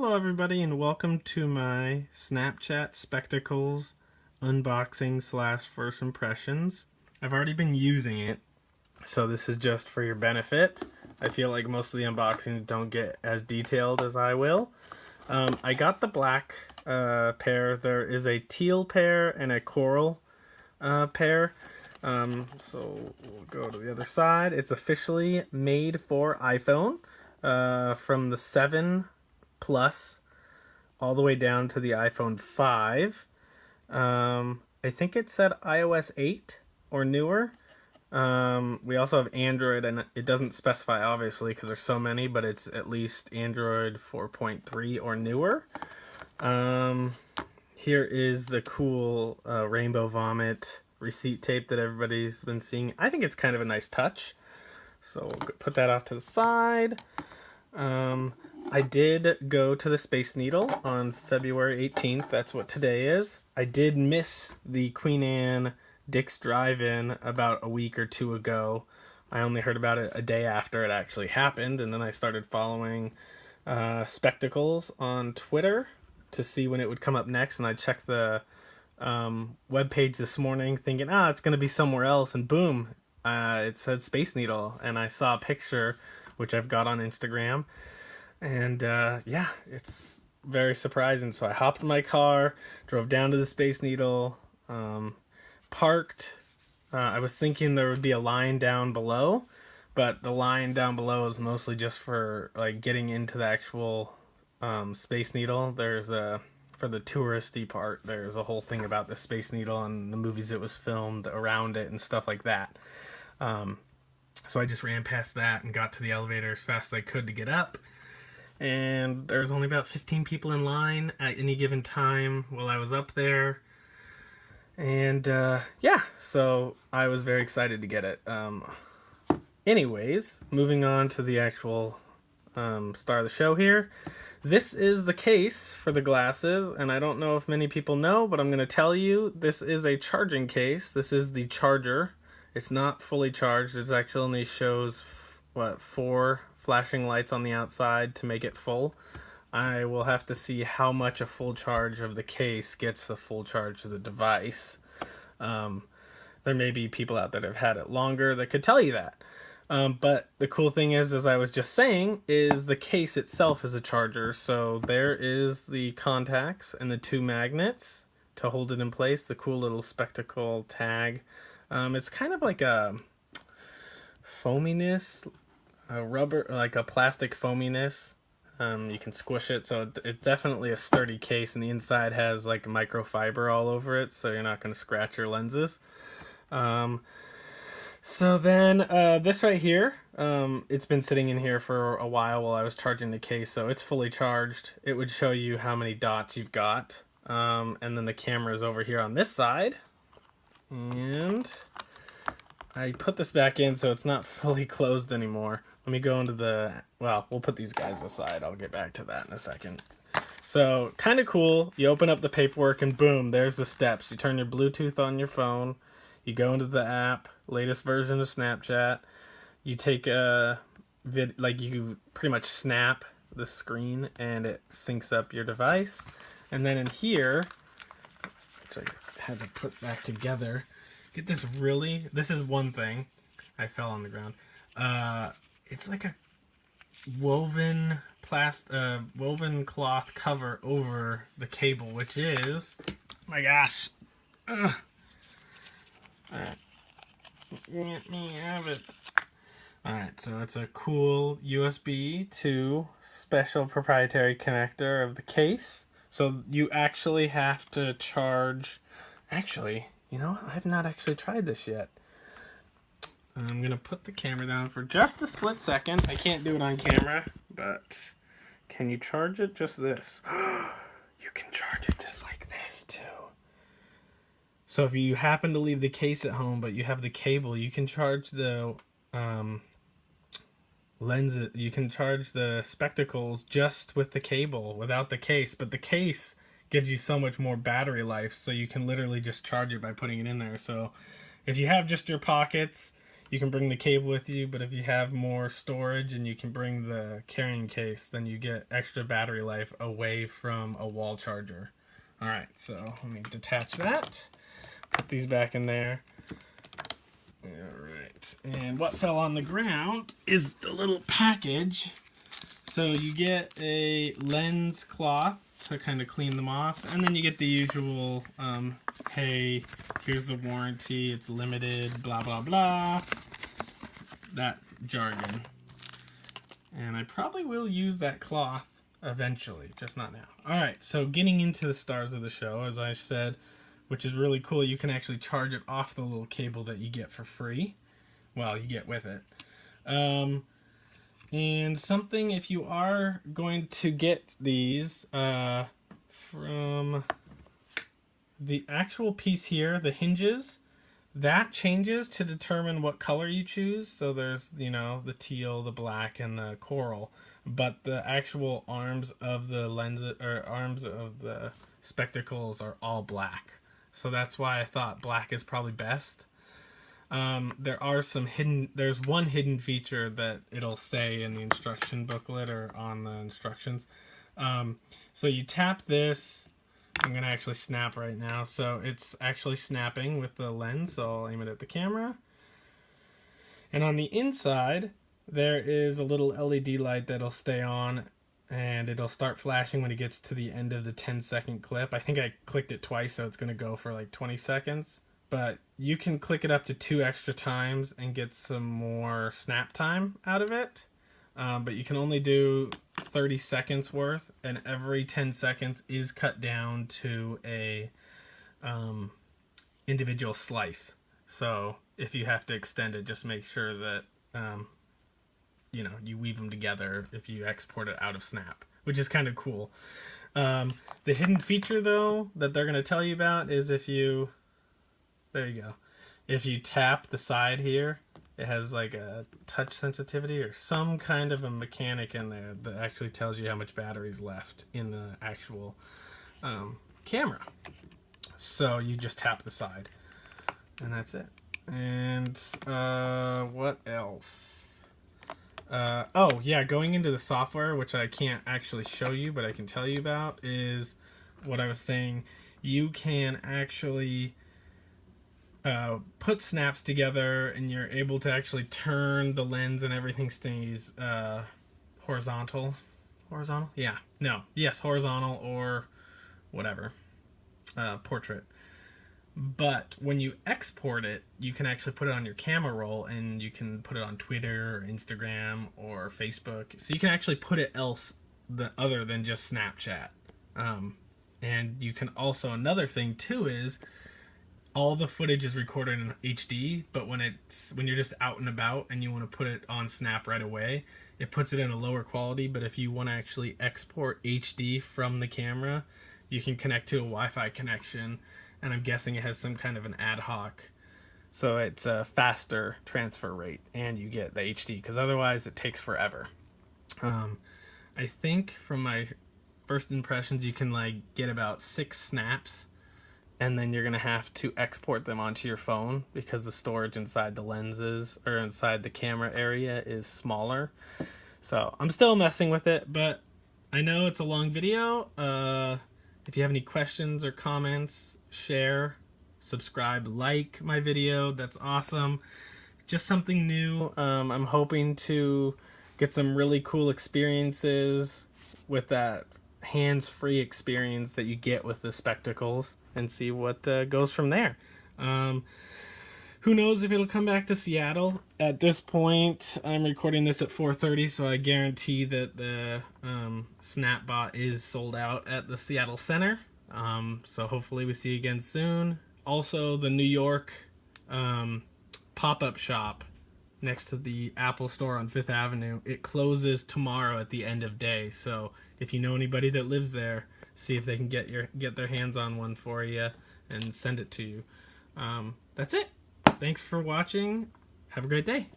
Hello everybody and welcome to my Snapchat Spectacles unboxing slash first impressions. I've already been using it, so this is just for your benefit. I feel like most of the unboxings don't get as detailed as I will. I got the black pair. There is a teal pair and a coral pair. So we'll go to the other side. It's officially made for iPhone from the 7 Plus all the way down to the iPhone 5. I think it said iOS 8 or newer. We also have Android, and it doesn't specify obviously because there's so many, but it's at least Android 4.3 or newer. Here is the cool Rainbow Vomit receipt tape that everybody's been seeing. I think it's kind of a nice touch. So we'll put that off to the side. I did go to the Space Needle on February 18th. That's what today is. I did miss the Queen Anne Dick's Drive-In about a week or two ago. I only heard about it a day after it actually happened, and then I started following Spectacles on Twitter to see when it would come up next, and I checked the webpage this morning thinking, it's going to be somewhere else, and boom, it said Space Needle, and I saw a picture, which I've got on Instagram, and yeah, it's very surprising. So I hopped in my car, drove down to the Space Needle, parked. I was thinking there would be a line down below, but the line down below is mostly just for like getting into the actual Space Needle. There's for the touristy part, there's a whole thing about the Space Needle and the movies it was filmed around it and stuff like that. So I just ran past that and got to the elevator as fast as I could to get up. And there's only about 15 people in line at any given time while I was up there. And yeah, so I was very excited to get it. Anyways, moving on to the actual star of the show here. This is the case for the glasses, and I don't know if many people know, but I'm going to tell you, this is a charging case. This is the charger. It's not fully charged. It actually only shows, 4 flashing lights on the outside to make it full. I will have to see how much a full charge of the case gets the full charge of the device. There may be people out there that have had it longer that could tell you that. But the cool thing is, as I was just saying, is the case itself is a charger. So there is the contacts and the 2 magnets to hold it in place. The cool little spectacle tag. It's kind of like a foaminess, a rubber, like a plastic foaminess. You can squish it, so it's definitely a sturdy case, and the inside has like microfiber all over it, so you're not going to scratch your lenses. So then this right here, it's been sitting in here for a while I was charging the case, so it's fully charged. It would show you how many dots you've got, and then the camera is over here on this side. And I put this back in so it's not fully closed anymore. Let me go into we'll put these guys aside. I'll get back to that in a second. So, kind of cool. You open up the paperwork and boom, there's the steps. You turn your Bluetooth on your phone. You go into the app, latest version of Snapchat. You take you pretty much snap the screen and it syncs up your device. And then in here, which I had to put back together, get this this is one thing. I fell on the ground. It's like a woven woven cloth cover over the cable, which is, my gosh. Ugh. Alright. Let me have it. Alright, so it's a cool USB to special proprietary connector of the case. So you actually have to charge. Actually, you know what? I've not actually tried this yet. I'm going to put the camera down for just a split second. I can't do it on camera, but can you charge it just this? You can charge it just like this too. So if you happen to leave the case at home, but you have the cable, you can charge the lenses. You can charge the spectacles just with the cable without the case, but the case gives you so much more battery life, so you can literally just charge it by putting it in there. So if you have just your pockets, you can bring the cable with you, but if you have more storage and you can bring the carrying case, then you get extra battery life away from a wall charger. Alright, so let me detach that. Put these back in there. Alright, and what fell on the ground is the little package. So you get a lens cloth to kind of clean them off, and then you get the usual, hey, here's the warranty, it's limited, blah blah blah, that jargon. And I probably will use that cloth eventually, just not now. Alright, so getting into the stars of the show, as I said, which is really cool, you can actually charge it off the little cable that you get for free. Well, you get with it. And something, if you are going to get these from the actual piece here, the hinges, that changes to determine what color you choose. So there's, you know, the teal, the black, and the coral. But the actual arms of the lens, or arms of the spectacles, are all black. So that's why I thought black is probably best. There are some hidden, there's one hidden feature that it'll say in the instruction booklet or on the instructions. So you tap this, I'm going to actually snap right now. So it's actually snapping with the lens, so I'll aim it at the camera. And on the inside, there is a little LED light that'll stay on, and it'll start flashing when it gets to the end of the 10-second clip. I think I clicked it twice, so it's going to go for like 20 seconds. But you can click it up to 2 extra times and get some more snap time out of it. But you can only do 30 seconds worth, and every 10 seconds is cut down to a individual slice. So if you have to extend it, just make sure that you know, you weave them together if you export it out of Snap, which is kind of cool. The hidden feature, though, that they're going to tell you about is if you... There you go. If you tap the side here, it has like a touch sensitivity or some kind of a mechanic in there that actually tells you how much battery's left in the actual camera. So you just tap the side, and that's it. And what else? Oh yeah, going into the software, which I can't actually show you, but I can tell you about, is what I was saying. You can actually put snaps together, and you're able to actually turn the lens and everything stays horizontal. Horizontal? Yeah. No. Yes, horizontal or whatever. Portrait. But when you export it, you can actually put it on your camera roll, and you can put it on Twitter or Instagram or Facebook. So you can actually put it other than just Snapchat. And you can also, another thing too is, all the footage is recorded in HD, but when you're just out and about and you want to put it on Snap right away, it puts it in a lower quality. But if you want to actually export HD from the camera, you can connect to a Wi-Fi connection, and I'm guessing it has some kind of an ad hoc, so it's a faster transfer rate, and you get the HD, because otherwise it takes forever. I think from my first impressions, you can like get about 6 snaps, and then you're going to have to export them onto your phone because the storage inside the lenses or inside the camera area is smaller. So I'm still messing with it, but I know it's a long video. If you have any questions or comments, share, subscribe, like my video. That's awesome. Just something new. I'm hoping to get some really cool experiences with that hands-free experience that you get with the spectacles, and see what goes from there. Who knows if it'll come back to Seattle. At this point, I'm recording this at 4:30, so I guarantee that the SnapBot is sold out at the Seattle Center. So hopefully we see you again soon. Also, the New York pop-up shop next to the Apple store on 5th Avenue, it closes tomorrow at the end of day. So if you know anybody that lives there, see if they can get their hands on one for you and send it to you. That's it. Thanks for watching. Have a great day.